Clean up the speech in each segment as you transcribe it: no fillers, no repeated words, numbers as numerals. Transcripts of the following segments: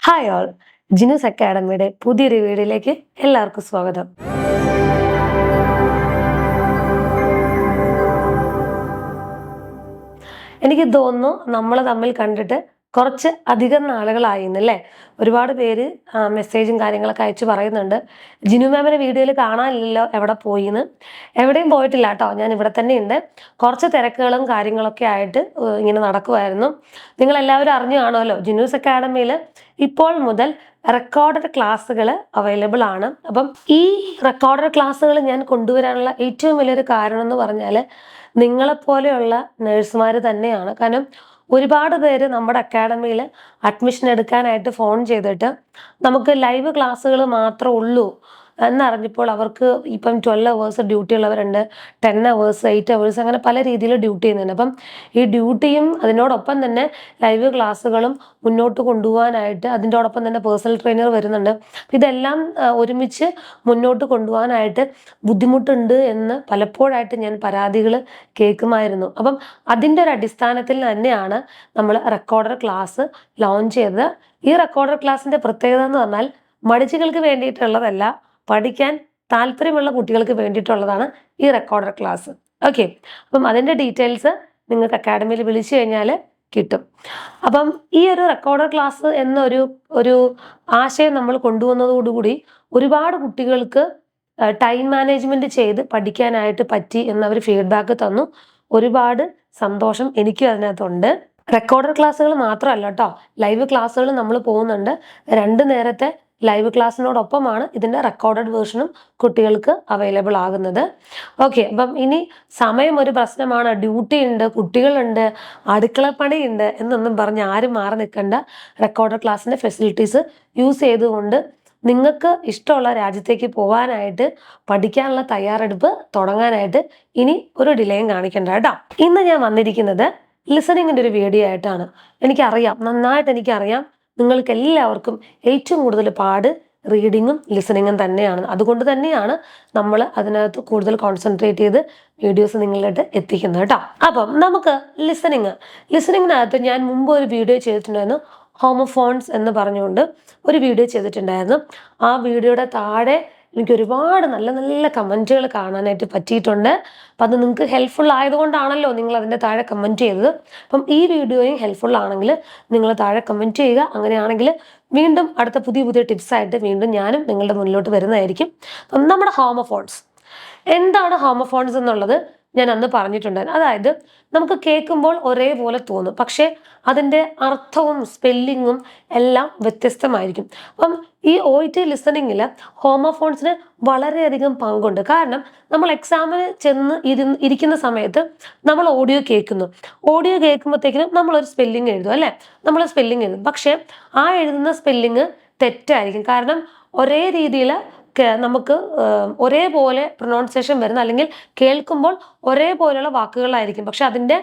Hi all, Jinu's അക്കാഡമിയുടെ പുതിയൊരു വീഡിയോയിലേക്ക് എല്ലാവർക്കും സ്വാഗതം. എനിക്ക് തോന്നുന്നു നമ്മൾ തമ്മിൽ കണ്ടിട്ട് കുറച്ച് അധികം നാളുകളായിന്നല്ലേ. ഒരുപാട് പേര് മെസ്സേജും കാര്യങ്ങളൊക്കെ അയച്ചു പറയുന്നുണ്ട്, ജിനു മാമിനെ വീഡിയോയിൽ കാണാനില്ലല്ലോ, എവിടെ പോയിന്ന്. എവിടെയും പോയിട്ടില്ല കേട്ടോ, ഞാൻ ഇവിടെ തന്നെ ഉണ്ട്. കുറച്ച് തിരക്കുകളും കാര്യങ്ങളൊക്കെ ആയിട്ട് ഇങ്ങനെ നടക്കുമായിരുന്നു. നിങ്ങളെല്ലാവരും അറിഞ്ഞു കാണുമല്ലോ, ജിനൂസ് അക്കാഡമിയിൽ ഇപ്പോൾ മുതൽ റെക്കോർഡഡ് ക്ലാസ്സുകൾ അവൈലബിൾ ആണ്. അപ്പം ഈ റെക്കോർഡഡ് ക്ലാസ്സുകൾ ഞാൻ കൊണ്ടുവരാനുള്ള ഏറ്റവും വലിയൊരു കാരണം എന്ന് പറഞ്ഞാൽ നിങ്ങളെപ്പോലെയുള്ള നേഴ്സുമാർ തന്നെയാണ്. കാരണം ഒരുപാട് പേര് നമ്മുടെ അക്കാഡമിയിൽ അഡ്മിഷൻ എടുക്കാനായിട്ട് ഫോൺ ചെയ്തിട്ട് നമുക്ക് ലൈവ് ക്ലാസ്സുകൾ മാത്രമേ ഉള്ളൂ എന്നറിഞ്ഞപ്പോൾ അവർക്ക് ഇപ്പം 12 അവേഴ്സ് ഡ്യൂട്ടി ഉള്ളവരുണ്ട്, 10 അവേഴ്സ്, 8 അവേഴ്സ്, അങ്ങനെ പല രീതിയിൽ ഡ്യൂട്ടി ചെയ്യുന്നുണ്ട്. അപ്പം ഈ ഡ്യൂട്ടിയും അതിനോടൊപ്പം തന്നെ ലൈവ് ക്ലാസ്സുകളും മുന്നോട്ട് കൊണ്ടുപോകാനായിട്ട് അതിൻ്റോടൊപ്പം തന്നെ പേഴ്സണൽ ട്രെയിനർ വരുന്നുണ്ട്. ഇതെല്ലാം ഒരുമിച്ച് മുന്നോട്ട് കൊണ്ടുപോകാനായിട്ട് ബുദ്ധിമുട്ടുണ്ട് എന്ന് പലപ്പോഴായിട്ട് ഞാൻ പരാതികൾ കേൾക്കുമായിരുന്നു. അപ്പം അതിൻ്റെ ഒരു അടിസ്ഥാനത്തിൽ തന്നെയാണ് നമ്മൾ റെക്കോർഡർ ക്ലാസ് ലോഞ്ച് ചെയ്തത്. ഈ റെക്കോർഡർ ക്ലാസ്സിൻ്റെ പ്രത്യേകത എന്ന് പറഞ്ഞാൽ മടിച്ചുകൾക്ക് വേണ്ടിയിട്ടുള്ളതല്ല, പഠിക്കാൻ താല്പര്യമുള്ള കുട്ടികൾക്ക് വേണ്ടിയിട്ടുള്ളതാണ് ഈ റെക്കോർഡർ ക്ലാസ്. ഓക്കെ, അപ്പം അതിൻ്റെ ഡീറ്റെയിൽസ് നിങ്ങൾക്ക് അക്കാഡമിയിൽ വിളിച്ചു കഴിഞ്ഞാൽ കിട്ടും. അപ്പം ഈ ഒരു റെക്കോർഡർ ക്ലാസ് എന്നൊരു ആശയം നമ്മൾ കൊണ്ടുവന്നതോടുകൂടി ഒരുപാട് കുട്ടികൾക്ക് ടൈം മാനേജ്മെന്റ് ചെയ്ത് പഠിക്കാനായിട്ട് പറ്റി എന്നവർ ഫീഡ്ബാക്ക് തന്നു. ഒരുപാട് സന്തോഷം എനിക്കും അതിനകത്തുണ്ട്. റെക്കോർഡർ ക്ലാസ്സുകൾ മാത്രമല്ല കേട്ടോ, ലൈവ് ക്ലാസ്സുകൾ നമ്മൾ പോകുന്നുണ്ട്. 2 നേരത്തെ ലൈവ് ക്ലാസ്സിനോടൊപ്പമാണ് ഇതിൻ്റെ റെക്കോർഡഡ് വേർഷനും കുട്ടികൾക്ക് അവൈലബിൾ ആകുന്നത്. ഓക്കെ, അപ്പം ഇനി സമയം ഒരു പ്രശ്നമാണ്, ഡ്യൂട്ടി ഉണ്ട്, കുട്ടികളുണ്ട്, അടുക്കളപ്പണിയുണ്ട് എന്നൊന്നും പറഞ്ഞ് ആരും മാറി നിൽക്കേണ്ട. റെക്കോർഡഡ് ക്ലാസ്സിൻ്റെ ഫെസിലിറ്റീസ് യൂസ് ചെയ്തുകൊണ്ട് നിങ്ങൾക്ക് ഇഷ്ടമുള്ള രാജ്യത്തേക്ക് പോകാനായിട്ട്, പഠിക്കാനുള്ള തയ്യാറെടുപ്പ് തുടങ്ങാനായിട്ട് ഇനി ഒരു ഡിലേയും കാണിക്കണ്ട കേട്ടോ. ഇന്ന് ഞാൻ വന്നിരിക്കുന്നത് ലിസണിങ്ങിൻ്റെ ഒരു വീഡിയോ ആയിട്ടാണ്. നന്നായിട്ട് എനിക്കറിയാം നിങ്ങൾക്ക് എല്ലാവർക്കും ഏറ്റവും കൂടുതൽ പാട് റീഡിങ്ങും ലിസണിങ്ങും തന്നെയാണ്. അതുകൊണ്ട് തന്നെയാണ് നമ്മൾ അതിനകത്ത് കൂടുതൽ കോൺസെൻട്രേറ്റ് ചെയ്ത് വീഡിയോസ് നിങ്ങളിലോട്ട് എത്തിക്കുന്നത് കേട്ടോ. അപ്പം നമുക്ക് ലിസണിങ്ങിനകത്ത് ഞാൻ മുമ്പ് ഒരു വീഡിയോ ചെയ്തിട്ടുണ്ടായിരുന്നു, ഹോമോഫോൺസ് എന്ന് പറഞ്ഞുകൊണ്ട് ഒരു വീഡിയോ ചെയ്തിട്ടുണ്ടായിരുന്നു. ആ വീഡിയോയുടെ താഴെ എനിക്ക് ഒരുപാട് നല്ല നല്ല കമൻറ്റുകൾ കാണാനായിട്ട് പറ്റിയിട്ടുണ്ട്. അപ്പം അത് നിങ്ങൾക്ക് ഹെൽപ്ഫുൾ ആയതുകൊണ്ടാണല്ലോ നിങ്ങൾ അതിൻ്റെ താഴെ കമൻറ്റ് ചെയ്തത്. അപ്പം ഈ വീഡിയോയും ഹെൽപ്ഫുൾ ആണെങ്കിൽ നിങ്ങൾ താഴെ കമൻറ്റ് ചെയ്യുക. അങ്ങനെയാണെങ്കിൽ വീണ്ടും അടുത്ത പുതിയ ടിപ്സായിട്ട് വീണ്ടും ഞാനും നിങ്ങളുടെ മുന്നിലോട്ട് വരുന്നതായിരിക്കും. അപ്പം നമ്മുടെ എന്താണ് ഹോമോഫോൺസ് എന്നുള്ളത് ഞാൻ അന്ന് പറഞ്ഞിട്ടുണ്ടായിരുന്നു. അതായത് നമുക്ക് കേൾക്കുമ്പോൾ ഒരേപോലെ തോന്നും, പക്ഷേ അതിൻ്റെ അർത്ഥവും സ്പെല്ലിങ്ങും എല്ലാം വ്യത്യസ്തമായിരിക്കും. അപ്പം ഈ OET ലിസണിങ്ങിൽ ഹോമോഫോൺസിന് വളരെയധികം പങ്കുണ്ട്. കാരണം നമ്മൾ എക്സാമിന് ഇരിക്കുന്ന സമയത്ത് നമ്മൾ ഓഡിയോ കേൾക്കുമ്പോഴത്തേക്കിനും നമ്മളൊരു സ്പെല്ലിങ് എഴുതും അല്ലേ, നമ്മൾ സ്പെല്ലിങ് എഴുതും. പക്ഷേ ആ എഴുതുന്ന സ്പെല്ലിങ് തെറ്റായിരിക്കും. കാരണം ഒരേ രീതിയിൽ നമുക്ക് ഒരേപോലെ പ്രൊനൗൺസിയേഷൻ വരുന്ന, അല്ലെങ്കിൽ കേൾക്കുമ്പോൾ ഒരേപോലെയുള്ള വാക്കുകളായിരിക്കും, പക്ഷെ അതിൻ്റെ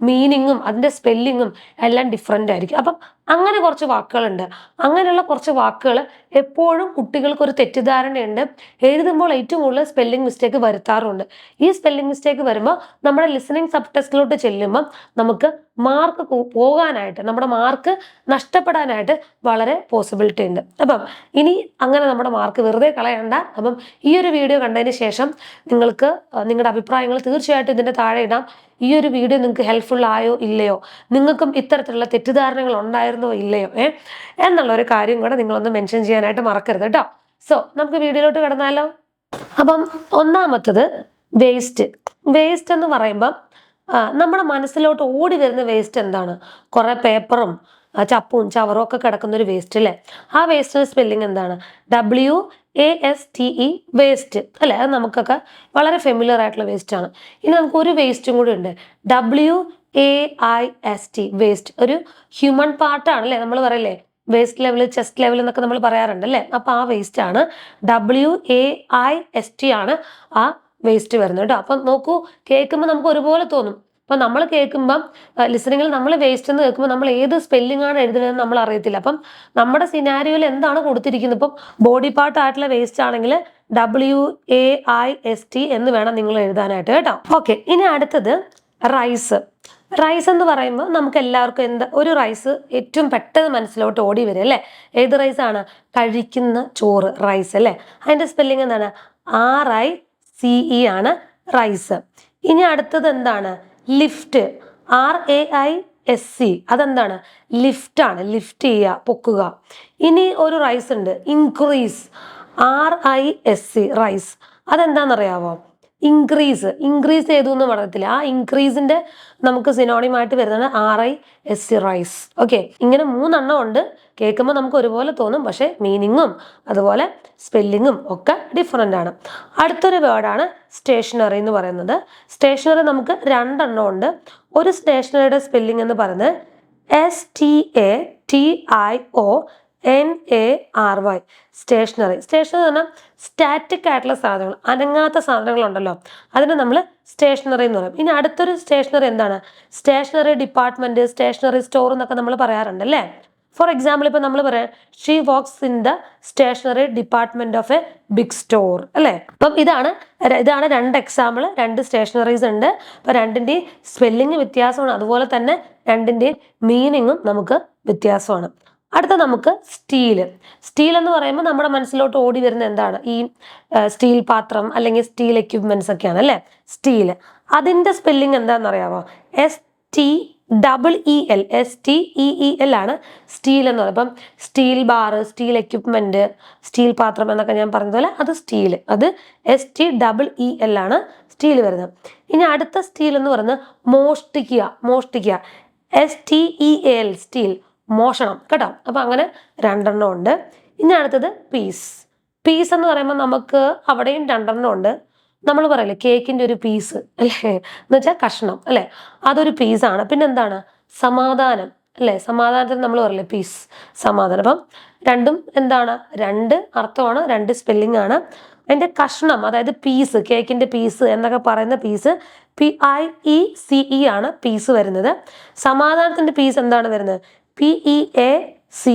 മീനിങ്ങും അതിൻ്റെ സ്പെല്ലിങ്ങും എല്ലാം ഡിഫറെൻ്റ് ആയിരിക്കും. അപ്പം അങ്ങനെ കുറച്ച് വാക്കുകളുണ്ട്. അങ്ങനെയുള്ള കുറച്ച് വാക്കുകൾ എപ്പോഴും കുട്ടികൾക്ക് ഒരു തെറ്റിദ്ധാരണയുണ്ട്, എഴുതുമ്പോൾ ഏറ്റവും കൂടുതൽ സ്പെല്ലിംഗ് മിസ്റ്റേക്ക് വരുത്താറുണ്ട്. ഈ സ്പെല്ലിംഗ് മിസ്റ്റേക്ക് വരുമ്പോൾ നമ്മുടെ ലിസണിങ് സബ് ടെസ്റ്റിലോട്ട് ചെല്ലുമ്പം നമുക്ക് മാർക്ക് പോകാനായിട്ട്, നമ്മുടെ മാർക്ക് നഷ്ടപ്പെടാനായിട്ട് വളരെ പോസിബിലിറ്റി ഉണ്ട്. അപ്പം ഇനി അങ്ങനെ നമ്മുടെ മാർക്ക് വെറുതെ കളയണ്ട. അപ്പം ഈ ഒരു വീഡിയോ കണ്ടതിന് ശേഷം നിങ്ങൾക്ക് നിങ്ങളുടെ അഭിപ്രായങ്ങൾ തീർച്ചയായിട്ടും ഇതിൻ്റെ താഴെ ഇടാം. ഈ ഒരു വീഡിയോ നിങ്ങൾക്ക് ഹെൽപ്ഫുൾ ആയോ ഇല്ലയോ, നിങ്ങൾക്കും ഇത്തരത്തിലുള്ള തെറ്റിദ്ധാരണകൾ ഉണ്ടായിരുന്നോ ഇല്ലയോ എന്നുള്ളൊരു കാര്യം കൂടെ നിങ്ങളൊന്ന് മെൻഷൻ ചെയ്യാനായിട്ട് മറക്കരുത് കേട്ടോ. സോ നമുക്ക് വീഡിയോയിലോട്ട് കിടന്നാലോ. അപ്പം ഒന്നാമത്തത് വേസ്റ്റ് എന്ന് പറയുമ്പം നമ്മുടെ മനസ്സിലോട്ട് ഓടി വരുന്ന വേസ്റ്റ് എന്താണ്? കുറേ പേപ്പറും ചപ്പും ചവറും ഒക്കെ കിടക്കുന്ന ഒരു വേസ്റ്റ് അല്ലേ. ആ വേസ്റ്റിന് സ്പെല്ലിംഗ് എന്താണ്? WASTE, വേസ്റ്റ് അല്ലേ. അത് നമുക്കൊക്കെ വളരെ ഫെമിലിയർ ആയിട്ടുള്ള വേസ്റ്റ് ആണ്. ഇനി നമുക്ക് ഒരു വേസ്റ്റും കൂടി ഉണ്ട്, WAIST, വേസ്റ്റ്. ഒരു ഹ്യൂമൻ പാർട്ടാണ് അല്ലേ, നമ്മൾ പറയില്ലേ വേസ്റ്റ് ലെവൽ, ചെസ്റ്റ് ലെവൽ എന്നൊക്കെ നമ്മൾ പറയാറുണ്ട് അല്ലേ. അപ്പം ആ വേസ്റ്റ് ആണ്, WAIST ആണ് ആ വേസ്റ്റ് വരുന്നത് കേട്ടോ. അപ്പം നോക്കൂ, കേൾക്കുമ്പോൾ നമുക്ക് ഒരുപോലെ തോന്നും. അപ്പം നമ്മൾ കേൾക്കുമ്പം ലിസണിങ്ങിൽ നമ്മൾ വേസ്റ്റ് എന്ന് കേൾക്കുമ്പോൾ നമ്മൾ ഏത് സ്പെല്ലിംഗ് ആണ് എഴുതുന്നതെന്ന് നമ്മൾ അറിയത്തില്ല. അപ്പം നമ്മുടെ സിനാരിയോയിൽ എന്താണ് കൊടുത്തിരിക്കുന്നത്, ഇപ്പം ബോഡി പാർട്ട് ആയിട്ടുള്ള വേസ്റ്റ് ആണെങ്കിൽ WAIST എന്ന് വേണം നിങ്ങൾ എഴുതാനായിട്ട് കേട്ടോ. ഓക്കെ, ഇനി അടുത്തത് റൈസ്. റൈസ് എന്ന് പറയുമ്പോൾ നമുക്ക് എല്ലാവർക്കും ഒരു റൈസ് ഏറ്റവും പെട്ടെന്ന് മനസ്സിലോട്ട് ഓടി വരും അല്ലേ? ഏത് റൈസാണ്? കഴിക്കുന്ന ചോറ്, റൈസ് അല്ലേ? അതിൻ്റെ സ്പെല്ലിംഗ് എന്താണ്? RICE ആണ് റൈസ്. ഇനി അടുത്തത് എന്താണ്? Lift, RAISC. അതെന്താണ്? ലിഫ്റ്റ് ആണ്, ലിഫ്റ്റ് ചെയ്യുക, പൊക്കുക. ഇനി ഒരു റൈസ് ഉണ്ട്, ഇൻക്രീസ്, RISC റൈസ്. അതെന്താണെന്നറിയാവോ? ഇൻക്രീസ്. ഇൻക്രീസ് ചെയ്തു എന്ന് പറയത്തില്ല, ആ ഇൻക്രീസിന്റെ നമുക്ക് സിനോണിമായിട്ട് വരുന്നതാണ് RISC റൈസ്. ഓക്കെ, ഇങ്ങനെ 3 എണ്ണം ഉണ്ട്. കേൾക്കുമ്പോൾ നമുക്ക് ഒരുപോലെ തോന്നും, പക്ഷേ മീനിങ്ങും അതുപോലെ സ്പെല്ലിങ്ങും ഒക്കെ ഡിഫറെൻ്റ് ആണ്. അടുത്തൊരു വേർഡാണ് സ്റ്റേഷനറി എന്ന് പറയുന്നത്. സ്റ്റേഷനറി നമുക്ക് 2 എണ്ണം ഉണ്ട്. ഒരു സ്റ്റേഷനറിയുടെ സ്പെല്ലിംഗ് എന്ന് പറയുന്നത് STATIONARY. സ്റ്റേഷനറി. സ്റ്റേഷനറി എന്ന് പറഞ്ഞാൽ സ്റ്റാറ്റിക് ആയിട്ടുള്ള സാധനങ്ങൾ, അനങ്ങാത്ത സാധനങ്ങളുണ്ടല്ലോ, അതിന് നമ്മൾ സ്റ്റേഷനറി എന്ന് പറയും. ഇനി അടുത്തൊരു സ്റ്റേഷനറി എന്താണ്? സ്റ്റേഷനറി ഡിപ്പാർട്ട്മെന്റ്, സ്റ്റേഷനറി സ്റ്റോർ എന്നൊക്കെ നമ്മൾ പറയാറുണ്ട് അല്ലേ? ഫോർ എക്സാമ്പിൾ ഇപ്പം നമ്മൾ പറയാം, she works in the stationery department of a big store അല്ലേ? അപ്പം ഇതാണ് 2 എക്സാമ്പിൾ, 2 സ്റ്റേഷനറീസ് ഉണ്ട്. അപ്പം 2ൻ്റെയും സ്പെല്ലിങ് വ്യത്യാസമാണ്, അതുപോലെ തന്നെ 2ൻ്റെയും മീനിങ്ങും നമുക്ക് വ്യത്യാസമാണ്. അടുത്ത നമുക്ക് സ്റ്റീൽ. സ്റ്റീൽ എന്ന് പറയുമ്പോൾ നമ്മുടെ മനസ്സിലോട്ട് ഓടി വരുന്ന എന്താണ്? ഈ സ്റ്റീൽ പാത്രം അല്ലെങ്കിൽ സ്റ്റീൽ എക്യുപ്മെന്റ്സ് ഒക്കെയാണ് അല്ലേ? സ്റ്റീൽ. അതിൻ്റെ സ്പെല്ലിംഗ് എന്താണെന്നറിയാമോ? STEEL ആണ് സ്റ്റീൽ എന്ന് പറയുന്നത്. അപ്പം steel bar, steel equipment, steel പാത്രം എന്നൊക്കെ ഞാൻ പറഞ്ഞതുപോലെ അത് സ്റ്റീൽ. അത് STEEL ആണ് സ്റ്റീൽ വരുന്നത്. ഇനി അടുത്ത സ്റ്റീൽ എന്ന് പറയുന്നത് മോഷ്ടിക്കുക. STEAL സ്റ്റീൽ, മോഷണം കേട്ടോ. അപ്പം അങ്ങനെ 2 എണ്ണം ഉണ്ട്. ഇനി അടുത്തത് പീസ്. പീസ് എന്ന് പറയുമ്പോൾ നമുക്ക് അവിടെയും 2 എണ്ണം ഉണ്ട്. നമ്മൾ പറയില്ലേ കേക്കിൻ്റെ ഒരു പീസ് അല്ലേ, എന്ന് വെച്ചാൽ കഷ്ണം അല്ലേ, അതൊരു പീസാണ്. പിന്നെ എന്താണ്? സമാധാനം അല്ലേ? സമാധാനത്തിന് നമ്മൾ പറയില്ലേ പീസ്, സമാധാനം. അപ്പം 2ഉം എന്താണ്? 2 അർത്ഥമാണ്, 2 സ്പെല്ലിംഗ് ആണ്. അതിൻ്റെ കഷ്ണം, അതായത് പീസ്, കേക്കിൻ്റെ പീസ് എന്നൊക്കെ പറയുന്ന പീസ് PIECE ആണ് പീസ് വരുന്നത്. സമാധാനത്തിൻ്റെ പീസ് എന്താണ് വരുന്നത്? PEACE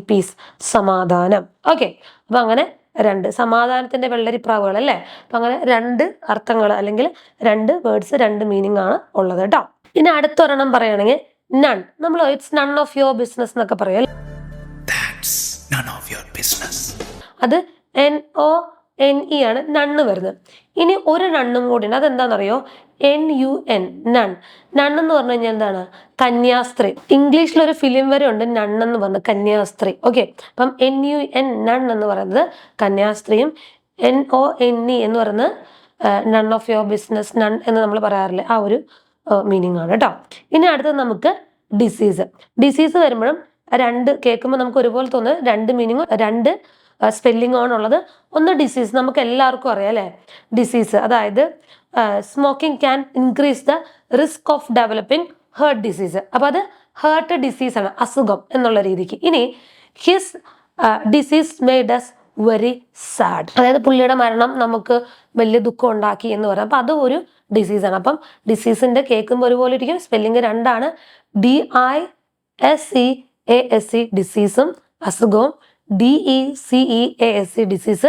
പീസ്, സമാധാനം. ഓക്കെ, അപ്പം അങ്ങനെ 2 സമാധാനത്തിന്റെ വെള്ളരിപ്രാവുകൾ അല്ലേ? അപ്പം അങ്ങനെ 2 അർത്ഥങ്ങൾ അല്ലെങ്കിൽ 2 വേർഡ്സ്, 2 മീനിങ് ആണ് ഉള്ളത് കേട്ടോ. ഇനി അടുത്തൊരെണ്ണം പറയുകയാണെങ്കിൽ നൺ. നമ്മൾ it's none of your business എന്നൊക്കെ പറയും. അത് NONE ആണ് നണ്ണ് വരുന്നത്. ഇനി ഒരു നണ്ണും കൂടി ഉണ്ട്, അതെന്താണെന്നറിയോ? NUN, none. നൺ എന്ന് പറഞ്ഞു കഴിഞ്ഞാൽ എന്താണ്? കന്യാസ്ത്രീ. ഇംഗ്ലീഷിലൊരു ഫിലിം വരെ ഉണ്ട് നൺ എന്ന് പറഞ്ഞ്, കന്യാസ്ത്രീ. ഓക്കെ, അപ്പം NUN നൺ എന്ന് പറയുന്നത് കന്യാസ്ത്രീയും, NONE എന്ന് പറയുന്നത് none of your business, none എന്ന് നമ്മൾ പറയാറില്ലേ, ആ ഒരു മീനിങ് ആണ് കേട്ടോ. ഇനി അടുത്തത് നമുക്ക് ഡിസീസ്. ഡിസീസ് വരുമ്പോഴും 2 കേൾക്കുമ്പോൾ നമുക്ക് ഒരുപോലെ തോന്നുന്നത് 2 മീനിങ്ങും 2 സ്പെല്ലിംഗ് ആണുള്ളത്. ഒന്ന് ഡിസീസ്, നമുക്ക് എല്ലാവർക്കും അറിയാം അല്ലേ? ഡിസീസ് അതായത് smoking can increase the risk of developing heart disease. അപ്പോൾ അത് ഹേർട്ട് ഡിസീസാണ്, അസുഖം എന്നുള്ള രീതിക്ക്. ഇനി his disease made us very sad, അതായത് പുള്ളിയുടെ മരണം നമുക്ക് വലിയ ദുഃഖം ഉണ്ടാക്കി എന്ന് പറയാം. അപ്പം അത് ഒരു ഡിസീസാണ്. അപ്പം ഡിസീസിൻ്റെ കേൾക്കുമ്പോൾ ഒരുപോലെ ഇരിക്കും, സ്പെല്ലിംഗ് 2 ആണ്. DISEASE ഡിസീസും അസുഖവും, DECEASE ഡിസീസ്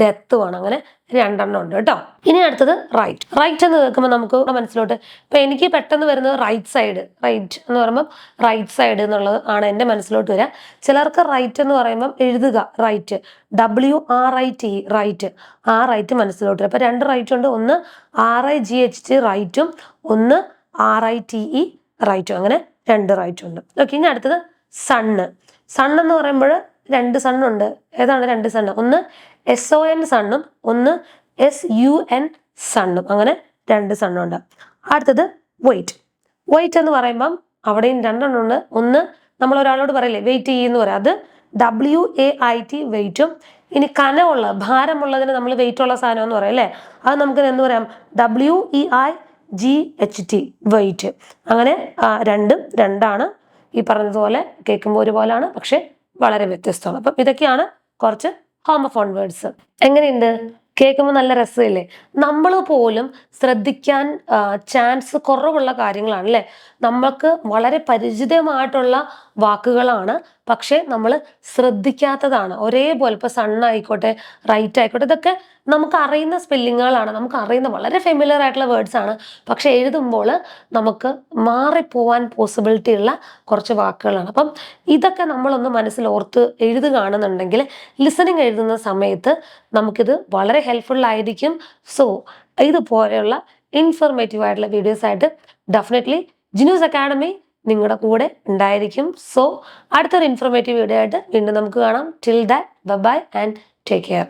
ഡെത്തുമാണ്. അങ്ങനെ 2 എണ്ണം ഉണ്ട് കേട്ടോ. ഇനി അടുത്തത് റൈറ്റ്. റൈറ്റ് എന്ന് കേൾക്കുമ്പോൾ നമുക്ക് മനസ്സിലോട്ട് ഇപ്പം എനിക്ക് പെട്ടെന്ന് വരുന്നത് റൈറ്റ് സൈഡ്. റൈറ്റ് എന്ന് പറയുമ്പോൾ റൈറ്റ് സൈഡ് എന്നുള്ളത് ആണ് എൻ്റെ മനസ്സിലോട്ട് വരിക. ചിലർക്ക് റൈറ്റ് എന്ന് പറയുമ്പം എഴുതുക റൈറ്റ്, WRITE റൈറ്റ്, ആ റൈറ്റ് മനസ്സിലോട്ട് വരും. അപ്പം 2 റൈറ്റ് ഉണ്ട്, ഒന്ന് RIGHT റൈറ്റും ഒന്ന് RITE റൈറ്റും. അങ്ങനെ 2 റൈറ്റ് ഉണ്ട്. ഓക്കെ, ഇനി അടുത്തത് സണ്ണ്. സണ്ണ് എന്ന് പറയുമ്പോൾ 2 സണ്ണുണ്ട്. ഏതാണ് 2 സണ്ണ്? ഒന്ന് SON സണ്ണും ഒന്ന് SUN സണ്ണും. അങ്ങനെ 2 സണ്ണുണ്ട്. അടുത്തത് വെയിറ്റ്. വെയിറ്റ് എന്ന് പറയുമ്പം അവിടെയും 2 എണ്ണം ഉണ്ട്. ഒന്ന് നമ്മൾ ഒരാളോട് പറയില്ലേ വെയിറ്റ് ചെയ്യുമെന്ന് പറയാം, അത് WAIT വെയിറ്റും. ഇനി കനമുള്ള, ഭാരമുള്ളതിന് നമ്മൾ വെയിറ്റ് ഉള്ള സാധനം എന്ന് പറയും അല്ലേ, അത് നമുക്ക് എന്ന് പറയാം WEIGHT വെയിറ്റ്. അങ്ങനെ 2ഉം 2ആണ്. ഈ പറഞ്ഞതുപോലെ കേൾക്കുമ്പോൾ ഒരുപോലാണ്, പക്ഷെ വളരെ വ്യത്യസ്തമാണ്. അപ്പം ഇതൊക്കെയാണ് കുറച്ച് ഹോമോഫോൺ വേർഡ്സ്. എങ്ങനെയുണ്ട്? കേൾക്കുമ്പോൾ നല്ല രസമില്ലേ? നമ്മൾ പോലും ശ്രദ്ധിക്കാൻ ചാൻസ് കുറവുള്ള കാര്യങ്ങളാണ് അല്ലേ? നമ്മൾക്ക് വളരെ പരിചിതമായിട്ടുള്ള വാക്കുകളാണ്, പക്ഷേ നമ്മൾ ശ്രദ്ധിക്കാത്തതാണ്. ഒരേപോലെ ഇപ്പോൾ സൺ ആയിക്കോട്ടെ, റൈറ്റ് ആയിക്കോട്ടെ, ഇതൊക്കെ നമുക്ക് അറിയുന്ന സ്പെല്ലിങ്ങുകളാണ്, നമുക്ക് അറിയുന്ന വളരെ ഫെമിലിയർ ആയിട്ടുള്ള വേർഡ്സ് ആണ്. പക്ഷെ എഴുതുമ്പോൾ നമുക്ക് മാറിപ്പോവാൻ പോസിബിലിറ്റി ഉള്ള കുറച്ച് വാക്കുകളാണ്. അപ്പം ഇതൊക്കെ നമ്മളൊന്ന് മനസ്സിൽ ഓർത്ത് എഴുതുകയാണെന്നുണ്ടെങ്കിൽ ലിസണിങ് എഴുതുന്ന സമയത്ത് നമുക്കിത് വളരെ ഹെൽപ്ഫുൾ ആയിരിക്കും. സോ ഇതുപോലെയുള്ള ഇൻഫോർമേറ്റീവ് ആയിട്ടുള്ള വീഡിയോസ് ആയിട്ട് ഡെഫിനറ്റ്ലി ജിനൂസ് അക്കാഡമി നിങ്ങളുടെ കൂടെ ഉണ്ടായിരിക്കും. സോ അടുത്തൊരു ഇൻഫോർമേറ്റീവ് വീഡിയോ ആയിട്ട് വീണ്ടും നമുക്ക് കാണാം. Till that bye and take care.